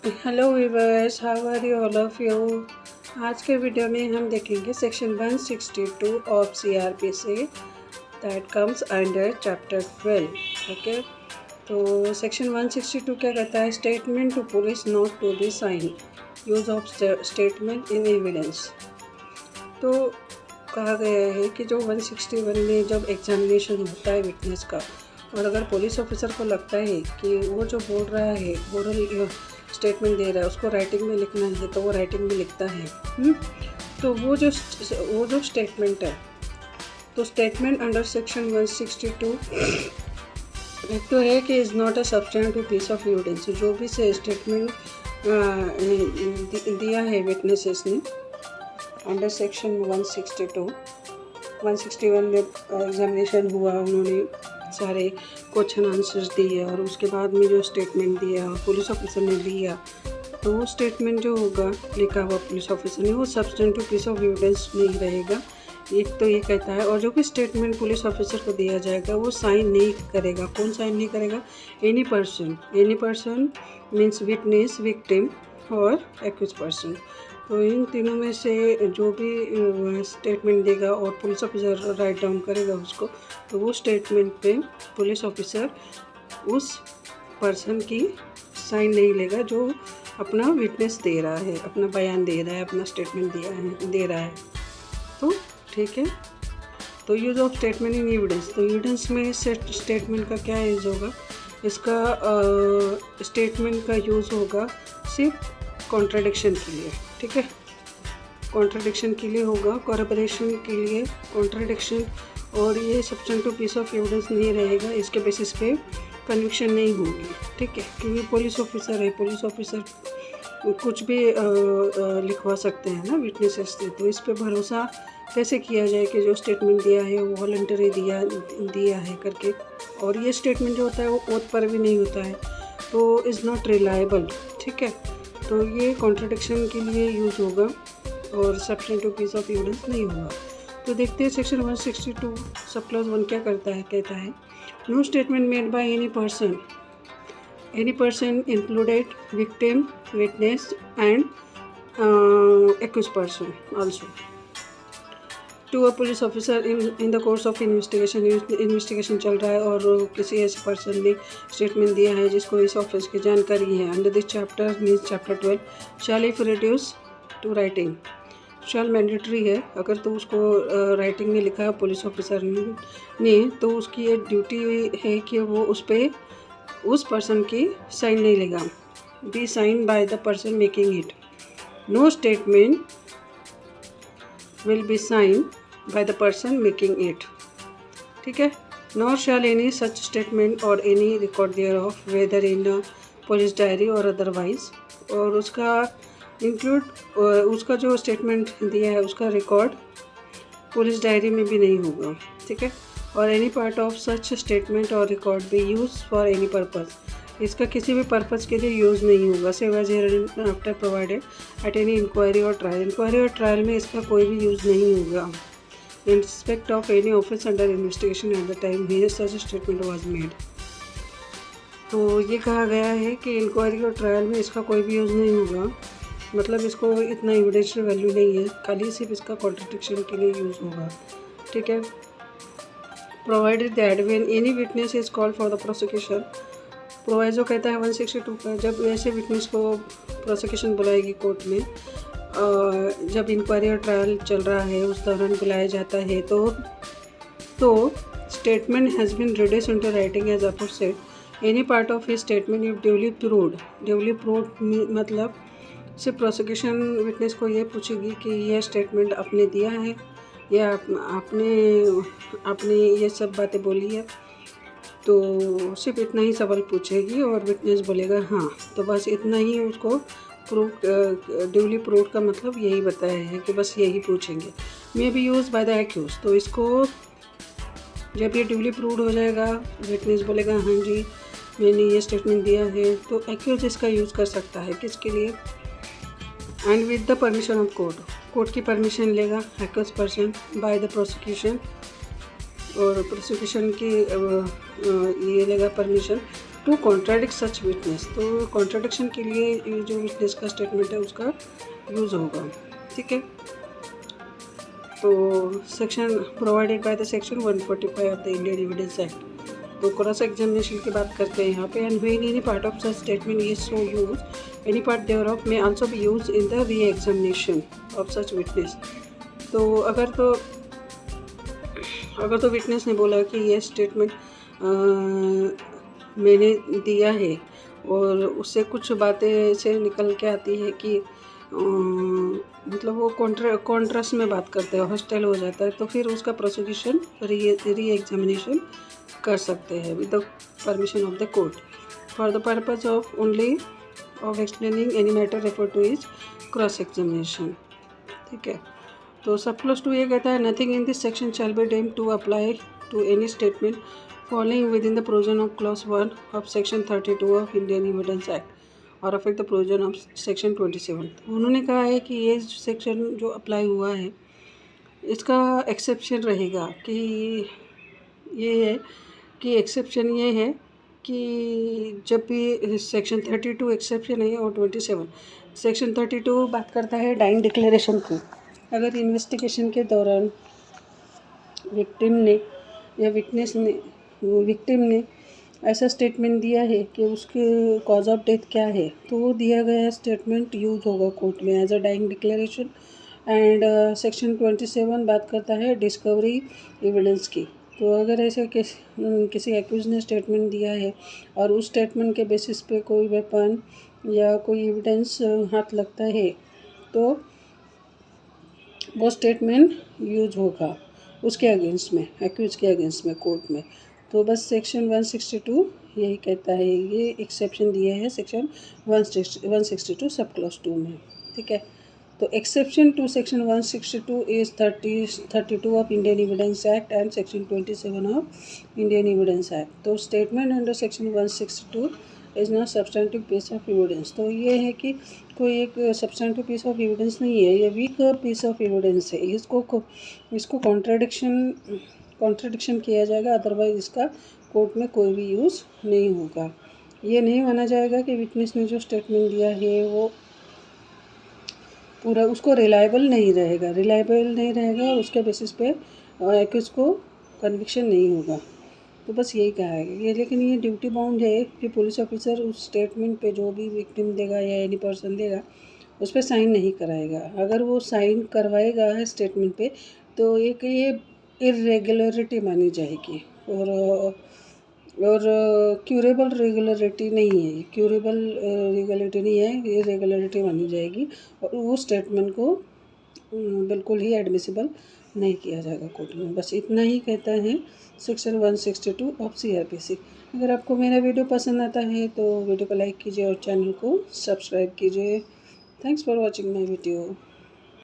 Hello viewers, how are you all of you. आज के video में हम देखेंगे section 162 of CrPC that comes under chapter 12। Okay, तो सेक्शन 162 क्या कहता है? Statement to police not to be sign, use of statement in evidence. तो कहा गया है कि जो 161 में जब एग्जामिनेशन होता है विटनेस का, और अगर पुलिस ऑफिसर को लगता है कि वो जो बोल रहा है, ओरल स्टेटमेंट दे रहा है, उसको राइटिंग में लिखना है, तो वो राइटिंग में लिखता है। तो वो जो स्टेटमेंट है, तो स्टेटमेंट अंडर सेक्शन 162 एक तो है कि is not a substantive piece of evidence. जो भी से स्टेटमेंट दिया है विटनेसेस ने अंडर सेक्शन 162, 161 में एग्जामिनेशन हुआ, उन्होंने सारे क्वेश्चन आंसर्स दिए और उसके बाद में जो स्टेटमेंट दिया और पुलिस ऑफिसर ने लिया, तो वो स्टेटमेंट जो होगा लिखा हुआ पुलिस ऑफिसर ने, वो सब्सटेंटिव पीस ऑफ एविडेंस नहीं रहेगा। एक तो ये कहता है, और जो भी स्टेटमेंट पुलिस ऑफिसर को दिया जाएगा वो साइन नहीं करेगा। कौन साइन नहीं करेगा? Any person means witness, victim और एक्यूज पर्सन। तो इन तीनों में से जो भी स्टेटमेंट देगा और पुलिस ऑफिसर राइट डाउन करेगा उसको, तो वो स्टेटमेंट पे पुलिस ऑफिसर उस पर्सन की साइन नहीं लेगा जो अपना विटनेस दे रहा है, अपना बयान दे रहा है, अपना स्टेटमेंट दे रहा है। तो ठीक है। तो use of statement in evidence, तो एविडेंस में स्टेटमेंट का क्या यूज़ होगा? इसका स्टेटमेंट का यूज़ होगा सिर्फ कॉन्ट्राडिक्शन के लिए। ठीक है, कॉन्ट्राडिक्शन के लिए होगा, कॉरपोरेशन के लिए कॉन्ट्राडिक्शन, और ये सब्सटेंटिव पीस ऑफ एविडेंस नहीं रहेगा। इसके बेसिस पे कन्विक्शन नहीं होगी। ठीक है, क्योंकि पुलिस ऑफिसर है, पुलिस ऑफिसर कुछ भी लिखवा सकते हैं ना विटनेसेस से। तो इस पे भरोसा कैसे किया जाए कि जो स्टेटमेंट दिया है वो वॉलंटरी दिया है करके। और ये स्टेटमेंट जो होता है वो ओथ पर भी नहीं होता है, तो इज़ नॉट रिलायबल। ठीक है, तो ये कॉन्ट्राडिक्शन के लिए यूज़ होगा और सब्सटेंटिव पीस ऑफ एविडेंस नहीं होगा। तो देखते हैं सेक्शन 162 सब क्लॉज 1 क्या करता है। कहता है, no statement made by any person included victim, witness and accuse person also to a police officer in the course of investigation चल रहा है और किसी ऐसे पर्सन ने स्टेटमेंट दिया है जिसको इस ऑफिस की जानकारी है। Under this chapter means chapter 12 shall if reduce to writing, shall mandatory है। अगर तो उसको राइटिंग में लिखा है पुलिस ऑफिसर ने, तो उसकी ये ड्यूटी है कि वो उस पर्सन की साइन नहीं लेगा। Be sign by the person making it. No statement will be sign by the person making it. ठीक है, nor shall any such statement or any record thereof whether in a police diary or otherwise, और उसका include उसका जो statement दिया है उसका record police diary में भी नहीं होगा। ठीक है, और any part of such statement और record be use for any purpose, इसका किसी भी पर्पज़ के लिए यूज़ नहीं होगा। Save as after provided at any inquiry और ट्रायल में इसका कोई भी यूज़ नहीं होगा। In respect of any offence under investigation at the time here such a statement was made. तो ये कहा गया है कि इंक्वायरी और ट्रायल में इसका कोई भी यूज़ नहीं होगा, मतलब इसको इतना एविडेंशियल वैल्यू नहीं है, खाली सिर्फ इसका कॉन्ट्रडिक्शन के लिए यूज़ होगा। ठीक है, provided that when any witness is called for the prosecution, proviso कहता है 162 का, जब ऐसे विटनेस को प्रोसिक्यूशन बुलाएगी कोर्ट में, जब इंक्वायरी और ट्रायल चल रहा है उस दौरान बुलाया जाता है, तो statement has been reduced into writing as opposite any part of his statement if duly proved मतलब सिर्फ प्रोसिक्यूशन विटनेस को ये पूछेगी कि यह स्टेटमेंट आपने दिया है या आपने ये सब बातें बोली है, तो सिर्फ इतना ही सवाल पूछेगी और विटनेस बोलेगा हाँ, तो बस इतना ही उसको ड्यूली प्रूव का मतलब यही बताया है कि बस यही पूछेंगे। May be used by the accused, तो इसको जब ये ड्यूली प्रूव हो जाएगा, विटनेस बोलेगा हाँ जी मैंने ये स्टेटमेंट दिया है, तो एक्यूज इसका यूज़ कर सकता है किसके लिए? And with the permission of court की परमिशन लेगा accused person by the prosecution, और प्रोसिक्यूशन की ये लेगा permission to contradict such witness. तो कॉन्ट्राडिक्शन के लिए ये जो विटनेस का स्टेटमेंट है उसका यूज़ होगा। ठीक है, तो section provided by the section 145 of the Indian evidence act. तो क्रॉस एग्जामिनेशन की बात करते हैं यहाँ पे। And when any part of such statement is so use, any part thereof may also be use in the re examination of such witness. तो अगर तो विटनेस ने बोला कि ये स्टेटमेंट मैंने दिया है और उससे कुछ बातें ऐसे निकल के आती है कि मतलब वो कॉन्ट्रास्ट में बात करते हैं, हॉस्टाइल हो जाता है, तो फिर उसका प्रोसिक्यूशन री एग्जामिनेशन कर सकते हैं with the permission of the court for the purpose of only of explaining any matter refer to is cross examination. ठीक है, तो सब क्लॉज 2 ये कहता है nothing in this section shall be deemed to apply to any statement following within the provision of clause 1 of section 32 of Indian evidence act और affect the provision of section 27। उन्होंने कहा है कि ये section जो apply हुआ है इसका एक्सेप्शन रहेगा कि ये है कि एक्सेप्शन ये है कि जब भी सेक्शन 32 एक्सेप्शन है और 27 सेक्शन 32 बात करता है डाइंग डिक्लेरेशन की। अगर इन्वेस्टिगेशन के दौरान विक्टिम ने या विक्टिम ने ऐसा स्टेटमेंट दिया है कि उसके कॉज ऑफ डेथ क्या है, तो वो दिया गया स्टेटमेंट यूज़ होगा कोर्ट में as a dying declaration. And section 27 बात करता है डिस्कवरी एविडेंस की। तो अगर ऐसे किसी एक्यूज ने स्टेटमेंट दिया है और उस स्टेटमेंट के बेसिस पे कोई वेपन या कोई एविडेंस हाथ लगता है तो वो स्टेटमेंट यूज होगा उसके अगेंस्ट में, एक्यूज के अगेंस्ट में कोर्ट में। तो बस सेक्शन 162 यही कहता है, ये एक्सेप्शन दिए हैं सेक्शन 162 सब क्लॉज 2 में। ठीक है, तो exception to section 162 is 32 of Indian evidence act and section 27 of Indian evidence act. तो statement under section 162 is not substantive piece of evidence. तो ये है कि कोई एक सब्सटेंटिव पीस ऑफ एविडेंस नहीं है, ये वीक पीस ऑफ एविडेंस है। इसको कॉन्ट्रडिक्शन किया जाएगा, अदरवाइज इसका कोर्ट में कोई भी यूज़ नहीं होगा। ये नहीं माना जाएगा कि विटनेस ने जो स्टेटमेंट दिया है वो पूरा उसको रिलायबल नहीं रहेगा और उसके बेसिस पे एक्यूज को कन्विक्शन नहीं होगा। तो बस यही कहा है ये, लेकिन ये ड्यूटी बाउंड है कि पुलिस ऑफिसर उस स्टेटमेंट पे जो भी विक्टिम देगा या एनी पर्सन देगा उस पर साइन नहीं कराएगा। अगर वो साइन करवाएगा स्टेटमेंट पे तो एक ये इरेगुलरिटी मानी जाएगी और क्यूरेबल रेगुलरिटी नहीं है, क्यूरेबल रेगुलरिटी नहीं है, ये रेगुलरिटी मानी जाएगी और वो स्टेटमेंट को बिल्कुल ही एडमिसिबल नहीं किया जाएगा कोर्ट में। बस इतना ही कहता है सेक्शन 162 ऑफ CRPC। अगर आपको मेरा वीडियो पसंद आता है तो वीडियो को लाइक कीजिए और चैनल को सब्सक्राइब कीजिए। Thanks for watching my video.